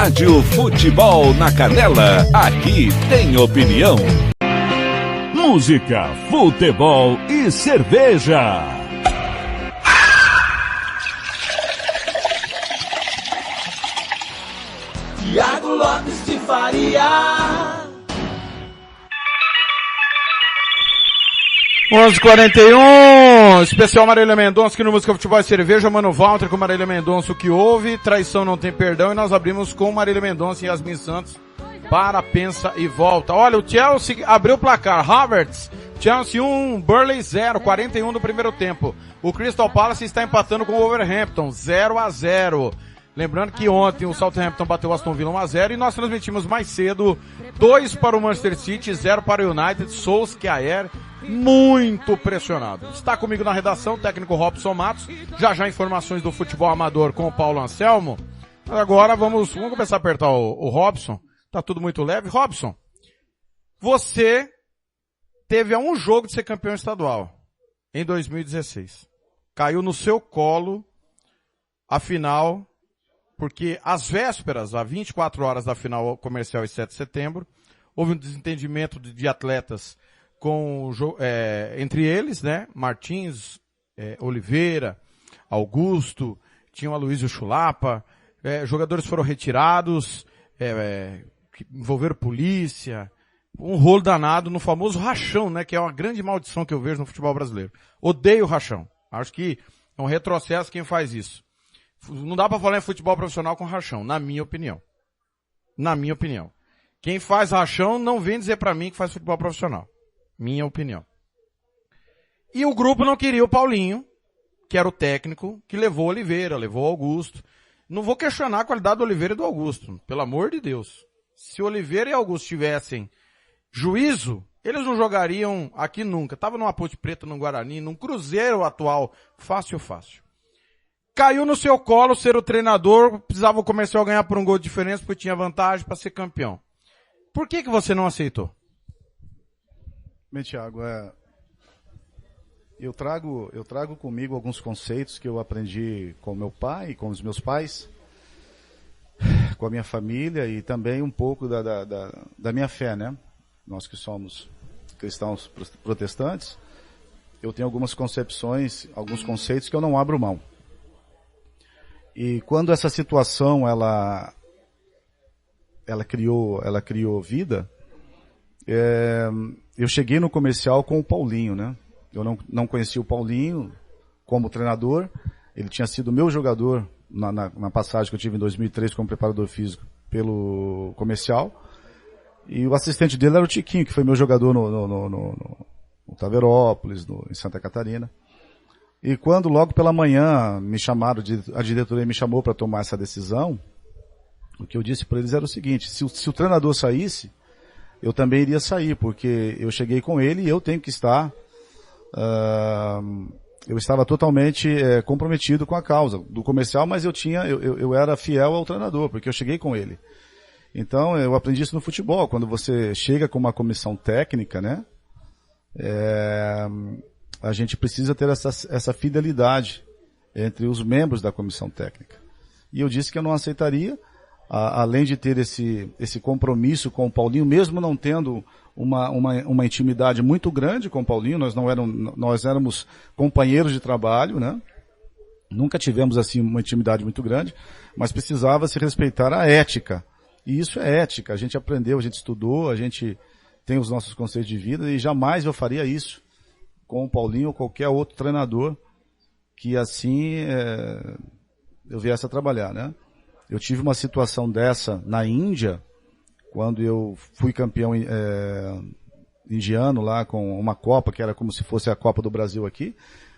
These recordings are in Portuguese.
Rádio Futebol na Canela, aqui tem opinião. Música, futebol e cerveja. Thiago Lopes de Faria. 11h41, especial Marília Mendonça aqui no Música, Futebol e Cerveja, Mano Walter com Marília Mendonça, o que houve, traição não tem perdão, e nós abrimos com Marília Mendonça e Yasmin Santos para Pensa e Volta. Olha, o Chelsea abriu o placar, Havertz, Chelsea 1, Burnley 0, 41 do primeiro tempo. O Crystal Palace está empatando com o Wolverhampton, 0-0. Lembrando que ontem o Southampton bateu o Aston Villa 1-0 e nós transmitimos mais cedo 2 para o Manchester City, 0 para o United, Solskjaer muito pressionado. Está comigo na redação o técnico Robson Matos, já informações do futebol amador com o Paulo Anselmo. Agora vamos começar a apertar o Robson, tá tudo muito leve. Robson, você teve a um jogo de ser campeão estadual em 2016. Caiu no seu colo a final, porque às vésperas, a 24 horas da final comercial em 7 de setembro, houve um desentendimento de atletas entre eles, né? Martins, Oliveira, Augusto, tinha o Aloysio Chulapa, jogadores foram retirados, que envolveram polícia, um rolo danado no famoso rachão, né? Que é uma grande maldição que eu vejo no futebol brasileiro. Odeio o rachão. Acho que é um retrocesso quem faz isso. Não dá pra falar em futebol profissional com rachão, na minha opinião. Na minha opinião. Quem faz rachão não vem dizer pra mim que faz futebol profissional. Minha opinião. E o grupo não queria o Paulinho, que era o técnico, que levou Oliveira, levou Augusto. Não vou questionar a qualidade do Oliveira e do Augusto, pelo amor de Deus. Se Oliveira e Augusto tivessem juízo, eles não jogariam aqui nunca. Tava numa Ponte Preta, num Guarani, num Cruzeiro atual, fácil. Caiu no seu colo ser o treinador, precisava o comercial ganhar por um gol de diferença, porque tinha vantagem para ser campeão. Por que você não aceitou? Bem, Thiago, eu trago comigo alguns conceitos que eu aprendi com meu pai, com os meus pais, com a minha família e também um pouco da minha fé, né? Nós que somos cristãos protestantes, eu tenho algumas concepções, alguns conceitos que eu não abro mão. E quando essa situação ela criou vida, eu cheguei no comercial com o Paulinho, né? Eu não conhecia o Paulinho como treinador. Ele tinha sido meu jogador na passagem que eu tive em 2003 como preparador físico pelo comercial. E o assistente dele era o Tiquinho, que foi meu jogador no Taverópolis, em Santa Catarina. E quando logo pela manhã a diretoria me chamou para tomar essa decisão, o que eu disse para eles era o seguinte: se o treinador saísse, eu também iria sair, porque eu cheguei com ele e eu tenho que estar, eu estava totalmente comprometido com a causa do comercial, mas eu era fiel ao treinador, porque eu cheguei com ele. Então, eu aprendi isso no futebol, quando você chega com uma comissão técnica, né, a gente precisa ter essa fidelidade entre os membros da comissão técnica. E eu disse que eu não aceitaria, além de ter esse compromisso com o Paulinho, mesmo não tendo uma intimidade muito grande com o Paulinho, nós éramos companheiros de trabalho, né? Nunca tivemos assim uma intimidade muito grande, mas precisava se respeitar a ética. E isso é ética, a gente aprendeu, a gente estudou, a gente tem os nossos conceitos de vida e jamais eu faria isso com o Paulinho ou qualquer outro treinador que assim eu viesse a trabalhar, né? Eu tive uma situação dessa na Índia, quando eu fui campeão indiano lá com uma Copa, que era como se fosse a Copa do Brasil aqui,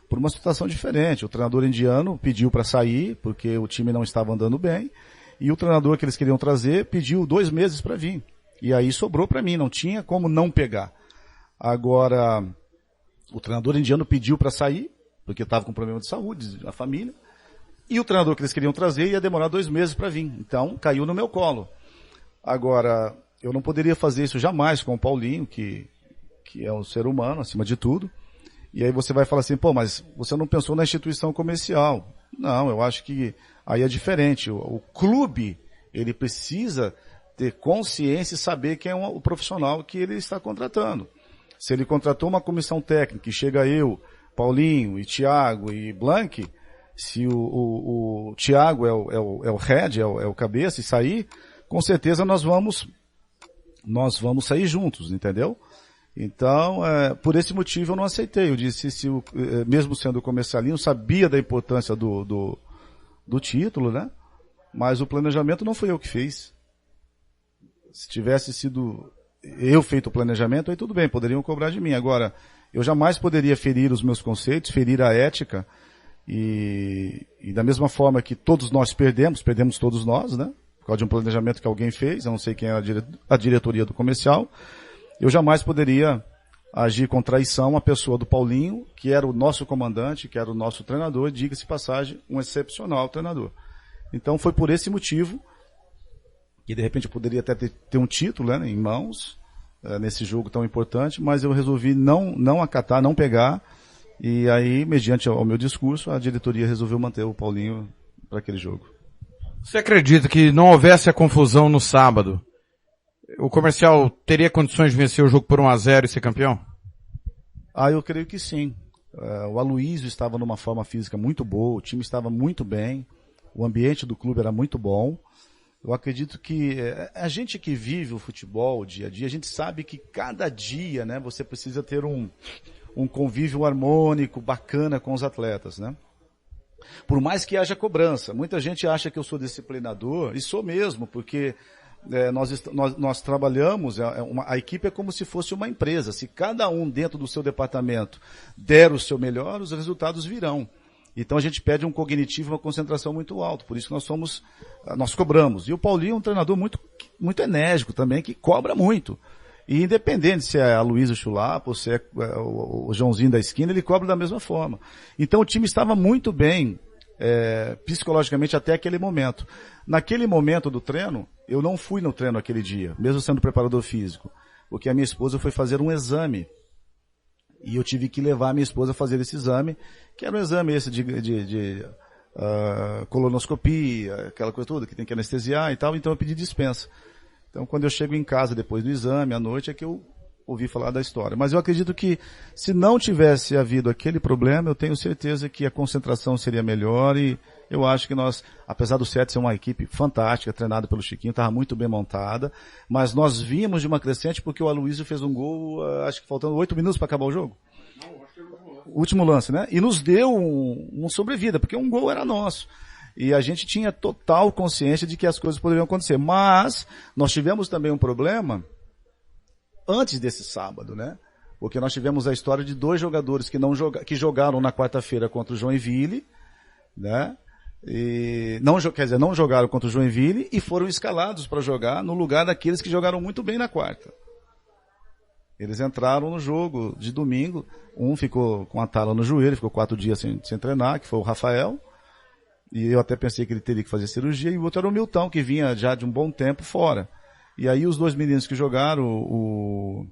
por uma situação diferente. O treinador indiano pediu para sair, porque o time não estava andando bem, e o treinador que eles queriam trazer pediu 2 meses para vir. E aí sobrou para mim, não tinha como não pegar. Agora, o treinador indiano pediu para sair, porque estava com problema de saúde, a família, e o treinador que eles queriam trazer ia demorar 2 meses para vir. Então, caiu no meu colo. Agora, eu não poderia fazer isso jamais com o Paulinho, que é um ser humano, acima de tudo. E aí você vai falar assim, pô, mas você não pensou na instituição comercial. Não, eu acho que aí é diferente. O clube, Ele precisa ter consciência e saber quem é o profissional que ele está contratando. Se ele contratou uma comissão técnica, e chega eu, Paulinho, e Thiago e Blank, se o Thiago é o head, é o cabeça, e sair, com certeza nós vamos sair juntos, entendeu? Então, por esse motivo eu não aceitei. Eu disse, mesmo sendo comercialinho, sabia da importância do título, né? Mas o planejamento não fui eu que fiz. Se tivesse sido eu feito o planejamento, aí tudo bem, poderiam cobrar de mim. Agora, eu jamais poderia ferir os meus conceitos, ferir a ética, e da mesma forma que todos nós perdemos todos nós, né? Por causa de um planejamento que alguém fez, eu não sei quem é a diretoria do comercial, eu jamais poderia agir com traição a pessoa do Paulinho, que era o nosso comandante, que era o nosso treinador, diga-se passagem, um excepcional treinador. Então foi por esse motivo que de repente eu poderia até ter um título, né, em mãos, nesse jogo tão importante, mas eu resolvi não acatar, não pegar, e aí, mediante ao meu discurso, a diretoria resolveu manter o Paulinho para aquele jogo. Você acredita que não houvesse a confusão no sábado, o Comercial teria condições de vencer o jogo por 1-0 e ser campeão? Eu creio que sim. O Aloysio estava numa forma física muito boa, o time estava muito bem, o ambiente do clube era muito bom. Eu acredito que a gente que vive o futebol dia a dia, a gente sabe que cada dia, né, você precisa ter um convívio harmônico, bacana com os atletas, né? Por mais que haja cobrança. Muita gente acha que eu sou disciplinador, e sou mesmo, porque nós trabalhamos, a equipe é como se fosse uma empresa. Se cada um dentro do seu departamento der o seu melhor, os resultados virão. Então a gente pede um cognitivo, uma concentração muito alta. Por isso nós cobramos. E o Paulinho é um treinador muito, muito enérgico também, que cobra muito. E independente se é a Luísa Chulapa ou se é o Joãozinho da esquina, ele cobra da mesma forma. Então o time estava muito bem, psicologicamente até aquele momento. Naquele momento do treino, eu não fui no treino aquele dia, mesmo sendo preparador físico, porque a minha esposa foi fazer um exame. E eu tive que levar a minha esposa a fazer esse exame, que era um exame esse de colonoscopia, aquela coisa toda, que tem que anestesiar e tal, então eu pedi dispensa. Então quando eu chego em casa depois do exame, à noite, é que eu ouvi falar da história. Mas eu acredito que se não tivesse havido aquele problema, eu tenho certeza que a concentração seria melhor, e eu acho que nós, apesar do 7 ser uma equipe fantástica, treinada pelo Chiquinho, estava muito bem montada, mas nós vimos de uma crescente porque o Aloysio fez um gol, acho que faltando 8 minutos para acabar o jogo. Não, acho que era o último lance, né? E nos deu um sobrevida, porque um gol era nosso. E a gente tinha total consciência de que as coisas poderiam acontecer. Mas nós tivemos também um problema antes desse sábado, né? Porque nós tivemos a história de 2 jogadores que jogaram na quarta-feira contra o Joinville, né? E não jogaram contra o Joinville e foram escalados para jogar no lugar daqueles que jogaram muito bem na quarta. Eles entraram no jogo de domingo, um ficou com a tala no joelho, ficou 4 dias sem treinar, que foi o Rafael, e eu até pensei que ele teria que fazer cirurgia, e o outro era o Milton, que vinha já de um bom tempo fora. E aí os 2 meninos que jogaram,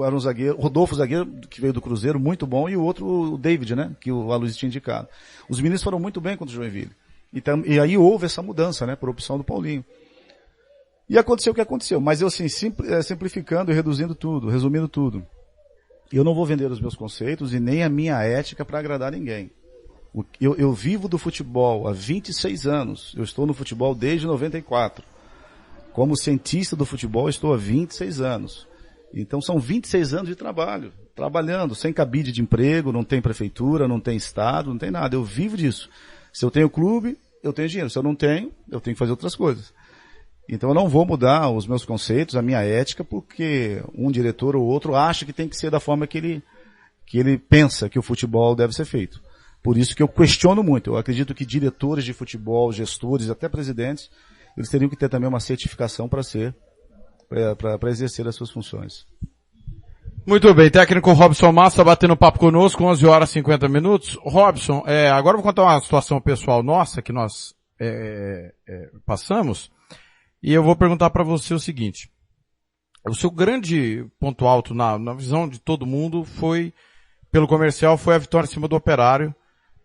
era um zagueiro, Rodolfo, zagueiro, que veio do Cruzeiro, muito bom, e o outro, o David, né, que o Aloysio tinha indicado. Os meninos foram muito bem contra o Joinville. E aí houve essa mudança, né, por opção do Paulinho. E aconteceu o que aconteceu, mas eu assim, simplificando e resumindo tudo. Eu não vou vender os meus conceitos e nem a minha ética para agradar ninguém. Eu vivo do futebol há 26 anos, eu estou no futebol desde 94. Como cientista do futebol, estou há 26 anos. Então são 26 anos de trabalho, trabalhando, sem cabide de emprego, não tem prefeitura, não tem estado, não tem nada. Eu vivo disso. Se eu tenho clube, eu tenho dinheiro. Se eu não tenho, eu tenho que fazer outras coisas. Então eu não vou mudar os meus conceitos, a minha ética, porque um diretor ou outro acha que tem que ser da forma que ele pensa que o futebol deve ser feito. Por isso que eu questiono muito. Eu acredito que diretores de futebol, gestores, até presidentes, eles teriam que ter também uma certificação para exercer as suas funções. Muito bem, técnico Robson Massa batendo papo conosco, 11h50. Robson, agora eu vou contar uma situação pessoal nossa que nós passamos, e eu vou perguntar para você o seguinte. O seu grande ponto alto na visão de todo mundo pelo Comercial, foi a vitória em cima do Operário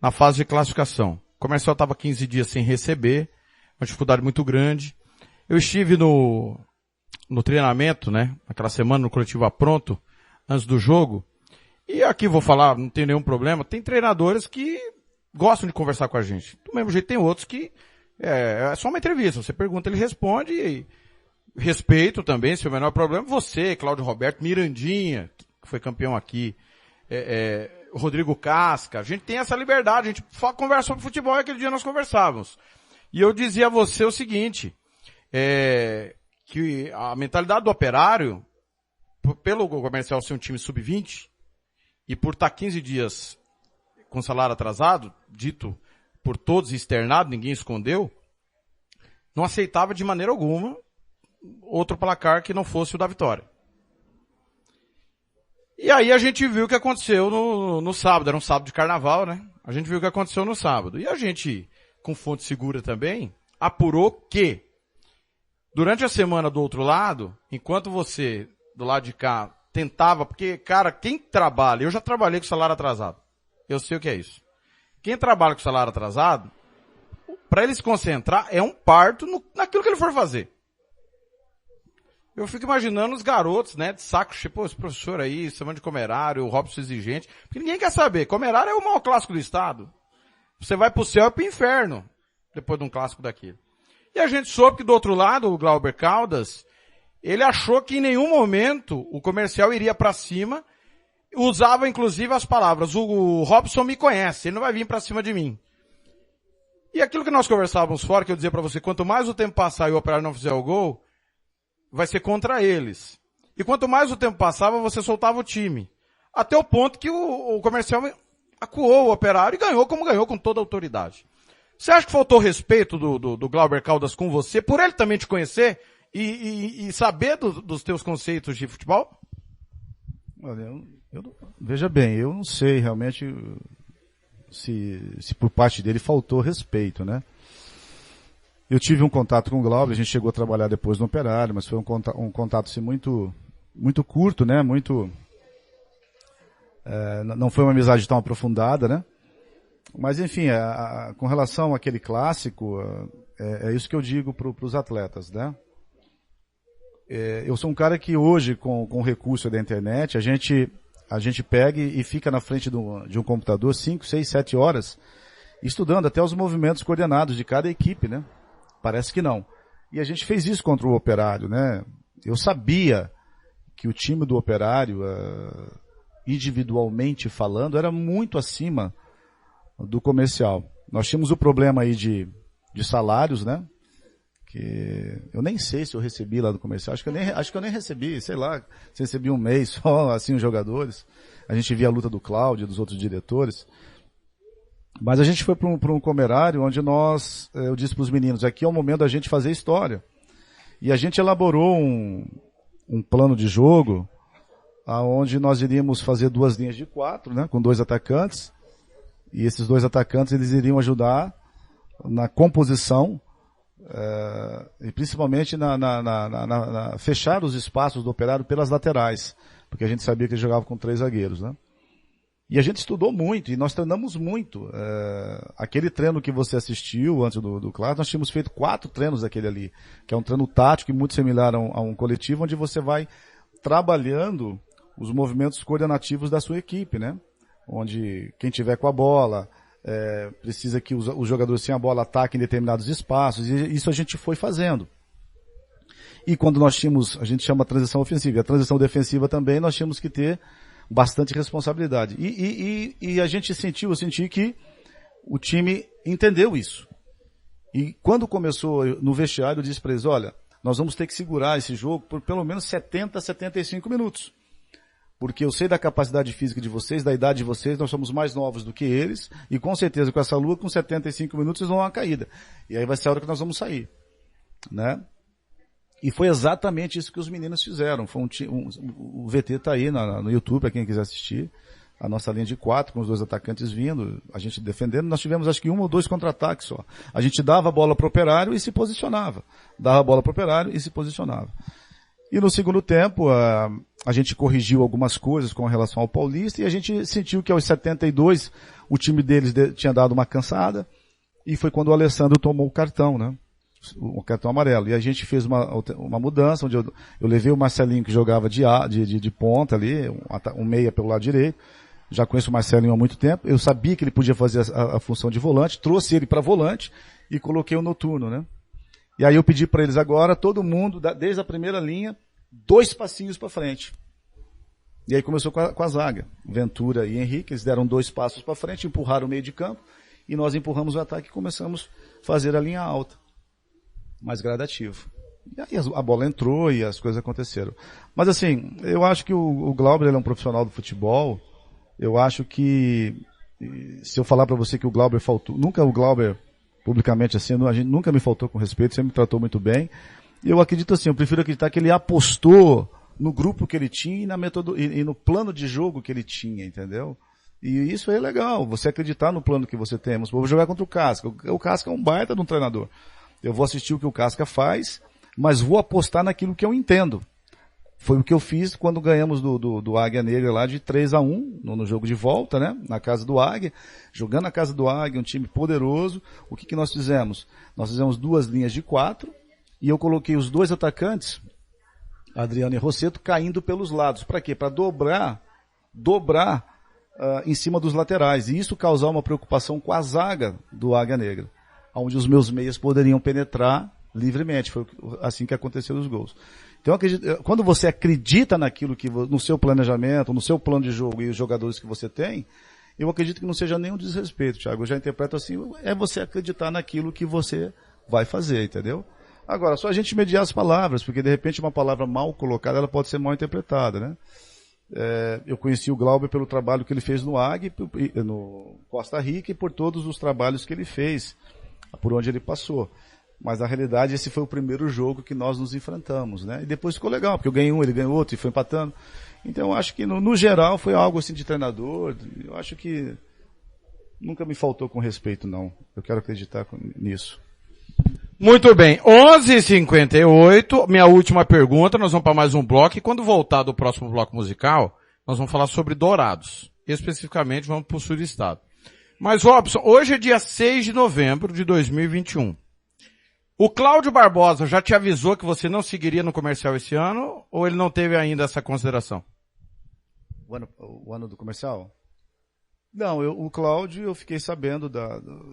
na fase de classificação. O Comercial estava 15 dias sem receber, uma dificuldade muito grande. Eu estive no treinamento, né, aquela semana no Coletivo Apronto, antes do jogo, e aqui vou falar, não tem nenhum problema, tem treinadores que gostam de conversar com a gente. Do mesmo jeito tem outros que é só uma entrevista, você pergunta, ele responde, e respeito também, se é o menor problema. Você, Cláudio Roberto, Mirandinha, que foi campeão aqui, Rodrigo Casca, a gente tem essa liberdade, a gente conversa sobre futebol e aquele dia nós conversávamos. E eu dizia a você o seguinte, que a mentalidade do Operário, pelo Comercial ser um time sub-20, e por estar 15 dias com salário atrasado, dito por todos e externado, ninguém escondeu, não aceitava de maneira alguma outro placar que não fosse o da vitória. E aí a gente viu o que aconteceu no sábado, era um sábado de carnaval, né? A gente viu o que aconteceu no sábado. E a gente, com fonte segura também, apurou que, durante a semana do outro lado, enquanto você, do lado de cá, tentava, porque, cara, quem trabalha, eu já trabalhei com salário atrasado. Eu sei o que é isso. Quem trabalha com salário atrasado, para ele se concentrar, é um parto naquilo que ele for fazer. Eu fico imaginando os garotos, né, de saco cheio, pô, esse professor aí, semana de comerário, o Robson exigente, porque ninguém quer saber. Comerário é o maior clássico do estado. Você vai pro céu e pro inferno, depois de um clássico daquele. E a gente soube que do outro lado, o Glauber Caldas, ele achou que em nenhum momento o Comercial iria pra cima, usava inclusive as palavras, o Robson me conhece, ele não vai vir pra cima de mim. E aquilo que nós conversávamos fora, que eu dizia pra você, quanto mais o tempo passar e o Operário não fizer o gol, vai ser contra eles. E quanto mais o tempo passava, você soltava o time. Até o ponto que o Comercial acuou o Operário e ganhou como ganhou, com toda a autoridade. Você acha que faltou respeito do Glauber Caldas com você, por ele também te conhecer e saber dos teus conceitos de futebol? Olha, veja bem, eu não sei realmente se por parte dele faltou respeito, né? Eu tive um contato com o Glauber, a gente chegou a trabalhar depois no Operário, mas foi um contato assim, muito curto, né? Não foi uma amizade tão aprofundada, né? Mas enfim, com relação àquele clássico, é isso que eu digo para os atletas, né? Eu sou um cara que hoje, com o recurso da internet, a gente pega e fica na frente de um computador 5, 6, 7 horas, estudando até os movimentos coordenados de cada equipe, né? Parece que não. E a gente fez isso contra o Operário, né? Eu sabia que o time do Operário, individualmente falando, era muito acima do Comercial. Nós tínhamos o problema aí de salários, né? Que eu nem sei se eu recebi lá do Comercial. Acho que eu nem recebi, sei lá, se recebi um mês só, assim, os jogadores. A gente via a luta do Cláudio e dos outros diretores. Mas a gente foi para um comerário onde eu disse para os meninos, aqui é o momento da gente fazer história. E a gente elaborou um plano de jogo, onde nós iríamos fazer 2 linhas de 4, né, com 2 atacantes. E esses 2 atacantes, eles iriam ajudar na composição, e principalmente na fechar os espaços do Operário pelas laterais. Porque a gente sabia que ele jogava com 3 zagueiros, né? E a gente estudou muito, e nós treinamos muito. Aquele treino que você assistiu antes do clássico, nós tínhamos feito 4 treinos daquele ali, que é um treino tático e muito similar a um coletivo, onde você vai trabalhando os movimentos coordenativos da sua equipe, né? Onde quem tiver com a bola, precisa que os jogadores sem a bola ataquem determinados espaços, e isso a gente foi fazendo. E quando nós tínhamos, a gente chama transição ofensiva, e a transição defensiva também, nós tínhamos que ter bastante responsabilidade. E eu senti que o time entendeu isso. E quando começou no vestiário, eu disse para eles, olha, nós vamos ter que segurar esse jogo por pelo menos 70, 75 minutos. Porque eu sei da capacidade física de vocês, da idade de vocês, nós somos mais novos do que eles, e com certeza com essa lua, com 75 minutos, eles vão dar uma caída. E aí vai ser a hora que nós vamos sair. Né? E foi exatamente isso que os meninos fizeram. O VT está aí no YouTube, para quem quiser assistir. A nossa linha de 4, com os 2 atacantes vindo, a gente defendendo. Nós tivemos acho que 1 ou 2 contra-ataques só. A gente dava a bola para o Operário e se posicionava. Dava a bola para o Operário e se posicionava. E no segundo tempo, a gente corrigiu algumas coisas com relação ao Paulista, e a gente sentiu que aos 72 o time deles tinha dado uma cansada, e foi quando o Alessandro tomou o cartão, né? o cartão amarelo. E a gente fez uma mudança, onde eu levei o Marcelinho, que jogava de ponta ali, um meia pelo lado direito. Já conheço o Marcelinho há muito tempo. Eu sabia que ele podia fazer a função de volante, trouxe ele para volante e coloquei o Noturno, né? E aí eu pedi para eles agora, todo mundo, desde a primeira linha, 2 passinhos para frente. E aí começou com a zaga. Ventura e Henrique, eles deram 2 passos para frente, empurraram o meio de campo, e nós empurramos o ataque e começamos a fazer a linha alta. Mais gradativo. E aí a bola entrou e as coisas aconteceram. Mas assim, eu acho que o Glauber, ele é um profissional do futebol. Eu acho que, se eu falar para você que o Glauber faltou, nunca o Glauber, publicamente assim, a gente nunca me faltou com respeito, sempre me tratou muito bem. E eu acredito assim, eu prefiro acreditar que ele apostou no grupo que ele tinha e no plano de jogo que ele tinha, entendeu? E isso é legal, você acreditar no plano que você tem. Vou jogar contra o Casca. O Casca é um baita de um treinador. Eu vou assistir o que o Casca faz, mas vou apostar naquilo que eu entendo. Foi o que eu fiz quando ganhamos do Águia Negra lá de 3-1 no jogo de volta, né? Na casa do Águia, jogando na casa do Águia, um time poderoso. O que nós fizemos? Nós fizemos 2 linhas de 4 e eu coloquei os 2 atacantes, Adriano e Rosseto, caindo pelos lados. Para quê? Para dobrar em cima dos laterais. E isso causar uma preocupação com a zaga do Águia Negra, onde os meus meias poderiam penetrar livremente. Foi assim que aconteceram os gols. Então, quando você acredita naquilo no seu planejamento, no seu plano de jogo e os jogadores que você tem, eu acredito que não seja nenhum desrespeito, Thiago. Eu já interpreto assim, é você acreditar naquilo que você vai fazer, entendeu? Agora, só a gente mediar as palavras, porque de repente uma palavra mal colocada, ela pode ser mal interpretada, né? Eu conheci o Glauber pelo trabalho que ele fez no AG, no Costa Rica, e por todos os trabalhos que ele fez, por onde ele passou. Mas na realidade esse foi o primeiro jogo que nós nos enfrentamos, né? E depois ficou legal, porque eu ganhei um, ele ganhou outro e foi empatando. Então eu acho que no geral foi algo assim de treinador. Eu acho que nunca me faltou com respeito, não. Eu quero acreditar nisso. Muito bem, 11h58, minha última pergunta, nós vamos para mais um bloco, e quando voltar do próximo bloco musical, nós vamos falar sobre Dourados. Especificamente vamos para o sul do estado. Mas Robson, hoje é dia 6 de novembro de 2021. O Cláudio Barbosa já te avisou que você não seguiria no comercial esse ano, ou ele não teve ainda essa consideração? O ano do comercial? Não, o Cláudio, eu fiquei sabendo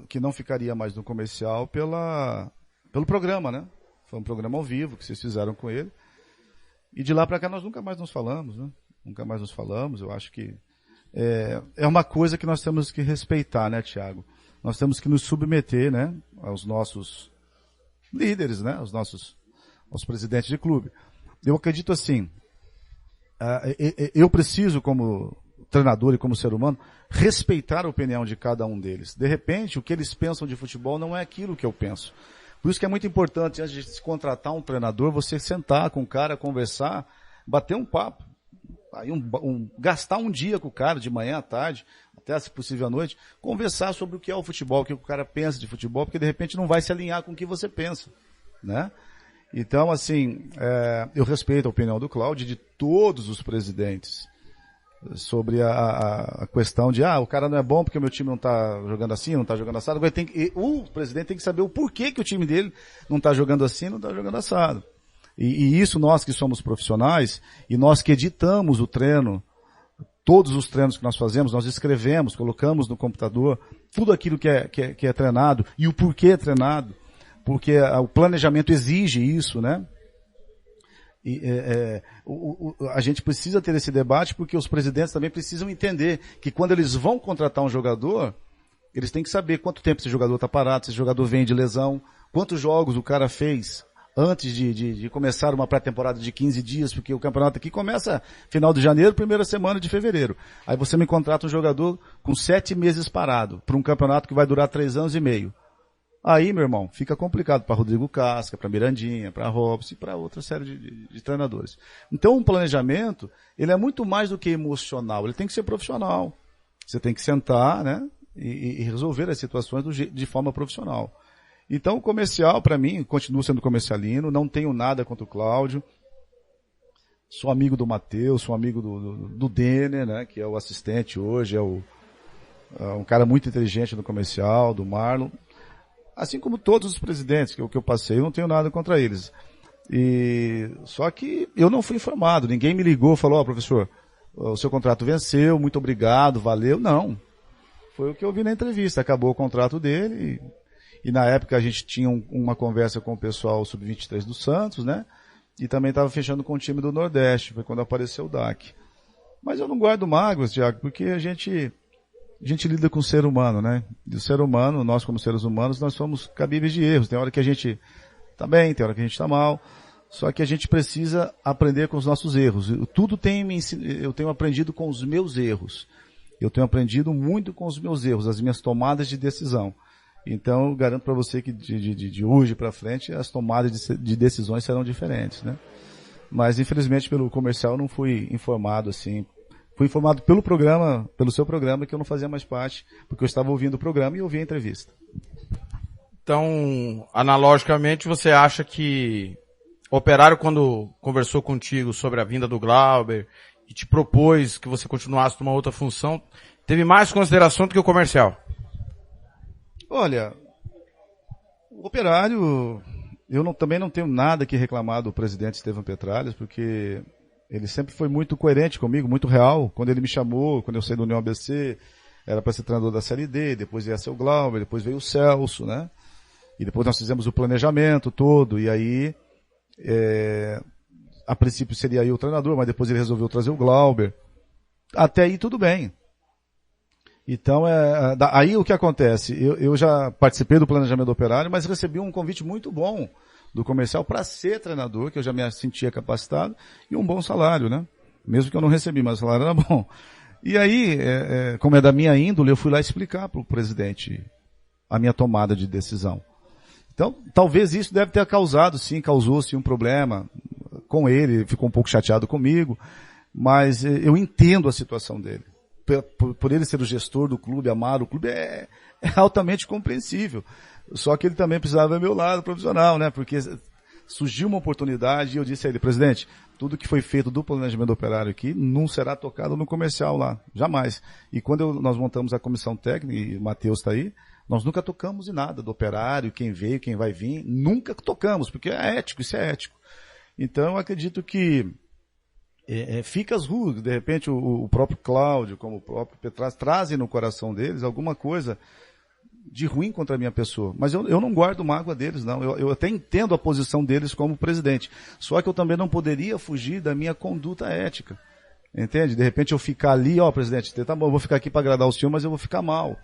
que não ficaria mais no comercial pelo programa, né? Foi um programa ao vivo que vocês fizeram com ele. E de lá para cá nós nunca mais nos falamos, né? Nunca mais nos falamos. Eu acho que é uma coisa que nós temos que respeitar, né, Thiago? Nós temos que nos submeter, né, aos nossos líderes, né, aos presidentes de clube. Eu acredito assim, eu preciso, como treinador e como ser humano, respeitar a opinião de cada um deles. De repente, o que eles pensam de futebol não é aquilo que eu penso. Por isso que é muito importante, antes de se contratar um treinador, você sentar com o cara, conversar, bater um papo, aí gastar um dia com o cara, de manhã à tarde, até se possível à noite, conversar sobre o que é o futebol, o que o cara pensa de futebol, porque de repente não vai se alinhar com o que você pensa, né? Então, assim, eu respeito a opinião do Cláudio e de todos os presidentes sobre a questão de, o cara não é bom porque o meu time não está jogando assim, não está jogando assado. Agora o presidente tem que saber o porquê que o time dele não está jogando assim, não está jogando assado. E isso nós que somos profissionais, e nós que editamos o treino, todos os treinos que nós fazemos, nós escrevemos, colocamos no computador, tudo aquilo que é treinado, e o porquê é treinado, porque o planejamento exige isso, né? E, a gente precisa ter esse debate, porque os presidentes também precisam entender que quando eles vão contratar um jogador, eles têm que saber quanto tempo esse jogador está parado, se esse jogador vem de lesão, quantos jogos o cara fez antes de começar uma pré-temporada de 15 dias, porque o campeonato aqui começa final de janeiro, primeira semana de fevereiro. Aí você me contrata um jogador com 7 meses parado, para um campeonato que vai durar 3 anos e meio. Aí, meu irmão, fica complicado para Rodrigo Casca, para Mirandinha, para Robson e para outra série de treinadores. Então, um planejamento, ele é muito mais do que emocional, ele tem que ser profissional. Você tem que sentar, né, e resolver as situações de forma profissional. Então, o comercial, para mim, continua sendo comercialino, não tenho nada contra o Cláudio. Sou amigo do Matheus, sou amigo do Denner, né, que é o assistente hoje, é um cara muito inteligente no comercial, do Marlon. Assim como todos os presidentes que eu passei, eu não tenho nada contra eles. Só que eu não fui informado, ninguém me ligou, falou, professor, o seu contrato venceu, muito obrigado, valeu. Não. Foi o que eu vi na entrevista, acabou o contrato dele e na época a gente tinha uma conversa com o pessoal sub-23 do Santos, né? E também estava fechando com o time do Nordeste, foi quando apareceu o DAC. Mas eu não guardo mágoas, Thiago, porque a gente lida com o ser humano, né? E o ser humano, nós como seres humanos, nós somos cabíveis de erros. Tem hora que a gente tá bem, tem hora que a gente tá mal. Só que a gente precisa aprender com os nossos erros. Eu tenho aprendido com os meus erros. Eu tenho aprendido muito com os meus erros, as minhas tomadas de decisão. Então, eu garanto para você que de hoje para frente, as tomadas de decisões serão diferentes, né? Mas, infelizmente, pelo comercial, eu não fui informado assim. Fui informado pelo seu programa, que eu não fazia mais parte, porque eu estava ouvindo o programa e ouvi a entrevista. Então, analogicamente, você acha que o Operário, quando conversou contigo sobre a vinda do Glauber e te propôs que você continuasse numa outra função, teve mais consideração do que o comercial? Olha, o Operário, também não tenho nada que reclamar do presidente Estevam Petralhas, porque ele sempre foi muito coerente comigo, muito real. Quando ele me chamou, quando eu saí do União ABC, era para ser treinador da Série D, depois ia ser o Glauber, depois veio o Celso, né? E depois nós fizemos o planejamento todo, e aí, a princípio seria eu o treinador, mas depois ele resolveu trazer o Glauber. Até aí tudo bem. Então, aí o que acontece? Eu já participei do planejamento do Operário, mas recebi um convite muito bom do comercial para ser treinador, que eu já me sentia capacitado, e um bom salário, né? Mesmo que eu não recebi, mas o salário era bom. E aí, como é da minha índole, eu fui lá explicar para o presidente a minha tomada de decisão. Então, talvez isso deve ter causou sim um problema com ele, ficou um pouco chateado comigo, mas eu entendo a situação dele. Por ele ser o gestor do clube, amar o clube, é altamente compreensível. Só que ele também precisava do meu lado profissional, né? Porque surgiu uma oportunidade e eu disse a ele, presidente, tudo que foi feito do planejamento do Operário aqui não será tocado no comercial lá, jamais. E quando nós montamos a comissão técnica, e o Matheus está aí, nós nunca tocamos em nada do Operário, quem veio, quem vai vir, nunca tocamos, porque é ético, isso é ético. Então eu acredito que fica as ruas, de repente o próprio Cláudio, como o próprio Petraz, trazem no coração deles alguma coisa de ruim contra a minha pessoa. Mas eu não guardo mágoa deles, não. Eu até entendo a posição deles como presidente. Só que eu também não poderia fugir da minha conduta ética. Entende? De repente eu ficar ali, presidente, tá bom, eu vou ficar aqui para agradar o senhor, mas eu vou ficar mal.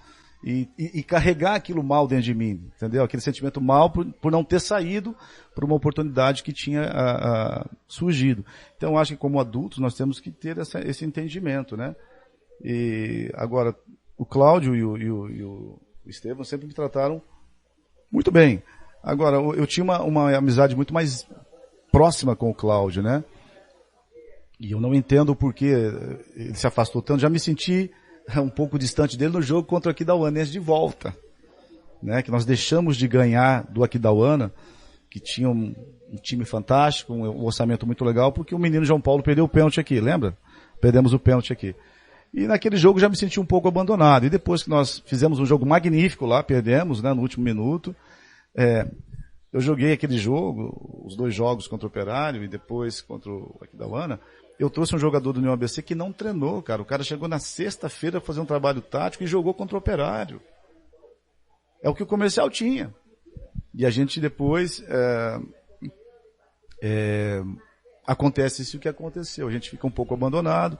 E carregar aquilo mal dentro de mim, entendeu? Aquele sentimento mal por não ter saído por uma oportunidade que tinha surgido. Então eu acho que como adultos nós temos que ter esse entendimento, né? E agora, o Cláudio e o Estevam sempre me trataram muito bem. Agora, eu tinha uma amizade muito mais próxima com o Cláudio, né? E eu não entendo por que ele se afastou tanto. Já me senti um pouco distante dele no jogo contra o Aquidauanense de volta, né? Que nós deixamos de ganhar do Aquidauana, que tinha um time fantástico, um orçamento muito legal, porque o menino João Paulo perdeu o pênalti aqui, lembra? Perdemos o pênalti aqui. E naquele jogo já me senti um pouco abandonado. E depois que nós fizemos um jogo magnífico lá, perdemos, né, no último minuto, eu joguei aquele jogo, os 2 jogos contra o Operário e depois contra o Aquidauana. Eu trouxe um jogador do União ABC que não treinou, cara. O cara chegou na sexta-feira a fazer um trabalho tático e jogou contra o Operário. É o que o comercial tinha. E a gente depois, acontece isso que aconteceu. A gente fica um pouco abandonado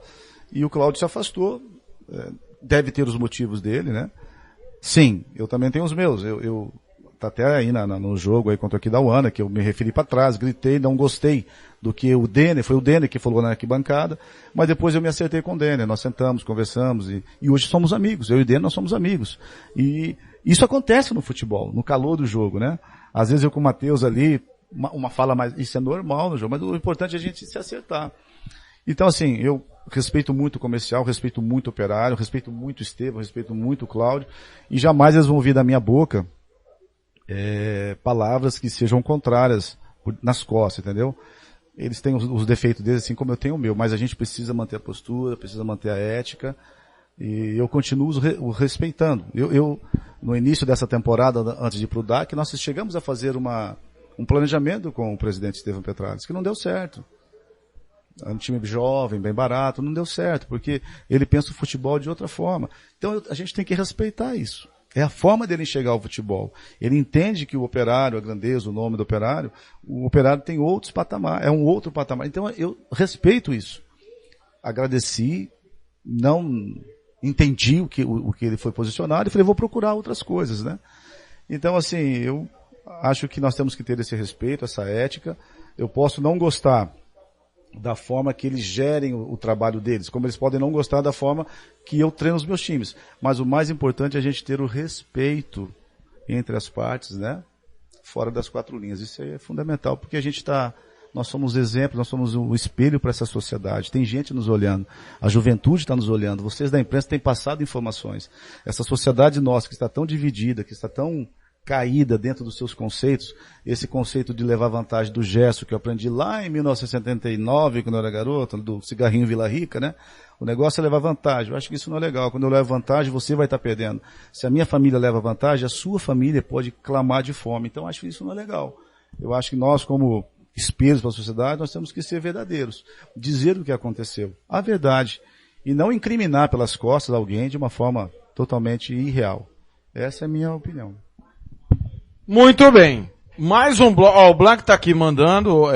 e o Cláudio se afastou. Deve ter os motivos dele, né? Sim, eu também tenho os meus. Tá até aí no jogo aí contra o Aquidauana, que eu me referi para trás, gritei, não gostei do que foi o Denner que falou na arquibancada, mas depois eu me acertei com o Denner, nós sentamos, conversamos e hoje somos amigos, eu e o Denner nós somos amigos. E isso acontece no futebol, no calor do jogo, né? Às vezes eu com o Matheus ali, uma fala mais, isso é normal no jogo, mas o importante é a gente se acertar. Então assim, eu respeito muito o comercial, respeito muito o Operário, respeito muito o Estevam, respeito muito o Cláudio, e jamais eles vão ouvir da minha boca palavras que sejam contrárias nas costas, entendeu? Eles têm os defeitos deles, assim como eu tenho o meu, mas a gente precisa manter a postura, precisa manter a ética, E eu continuo o respeitando. Eu, no início dessa temporada, antes de ir para o DAC, nós chegamos a fazer um planejamento com o presidente Estevam Petralhas, que não deu certo. Um time jovem, bem barato, não deu certo, porque ele pensa o futebol de outra forma. Então a gente tem que respeitar isso. É a forma dele enxergar o futebol. Ele entende que o Operário, a grandeza, o nome do Operário, o Operário tem outros patamares, é um outro patamar. Então eu respeito isso. Agradeci, não entendi o que ele foi posicionado e falei, vou procurar outras coisas, né? Então, assim, eu acho que nós temos que ter esse respeito, essa ética. Eu posso não gostar da forma que eles gerem o trabalho deles, como eles podem não gostar da forma que eu treino os meus times. Mas o mais importante é a gente ter o respeito entre as partes, né? Fora das quatro linhas. Isso é fundamental, porque nós somos exemplos, nós somos um espelho para essa sociedade. Tem gente nos olhando, a juventude está nos olhando, vocês da imprensa têm passado informações. Essa sociedade nossa que está tão dividida, que está tão caída dentro dos seus conceitos, esse conceito de levar vantagem do gesto que eu aprendi lá em 1979, quando eu era garoto, do cigarrinho Vila Rica, né? O negócio é levar vantagem. Eu acho que isso não é legal. Quando eu levo vantagem, você vai estar perdendo. Se a minha família leva vantagem, a sua família pode clamar de fome. Então, eu acho que isso não é legal. Eu acho que nós, como espelhos para a sociedade, nós temos que ser verdadeiros. Dizer o que aconteceu. A verdade. E não incriminar pelas costas alguém de uma forma totalmente irreal. Essa é a minha opinião. Muito bem. Mais um bloco. O Blanco tá aqui mandando.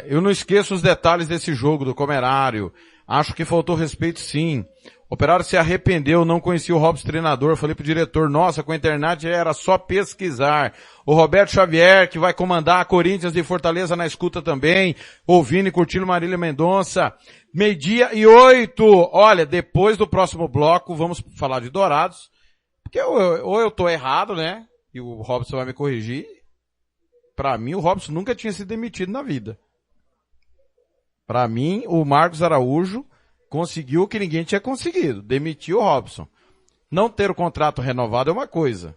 Eu não esqueço os detalhes desse jogo do Comerário. Acho que faltou respeito, sim. O Operário se arrependeu, não conhecia o Robson treinador. Falei pro diretor, nossa, com a internet era só pesquisar. O Roberto Xavier, que vai comandar a Corinthians de Fortaleza na escuta também. Ouvindo e curtindo Marília Mendonça. 12:08. Olha, depois do próximo bloco, vamos falar de Dourados. Porque ou eu tô errado, né? E o Robson vai me corrigir. Pra mim, o Robson nunca tinha sido demitido na vida. Pra mim, o Marcos Araújo conseguiu o que ninguém tinha conseguido. Demitiu o Robson. Não ter o contrato renovado é uma coisa.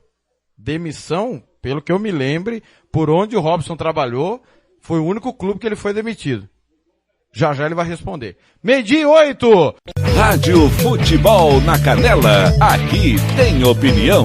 Demissão, pelo que eu me lembre, por onde o Robson trabalhou, foi o único clube que ele foi demitido. Já ele vai responder. 12:08. Rádio Futebol na Canela. Aqui tem opinião.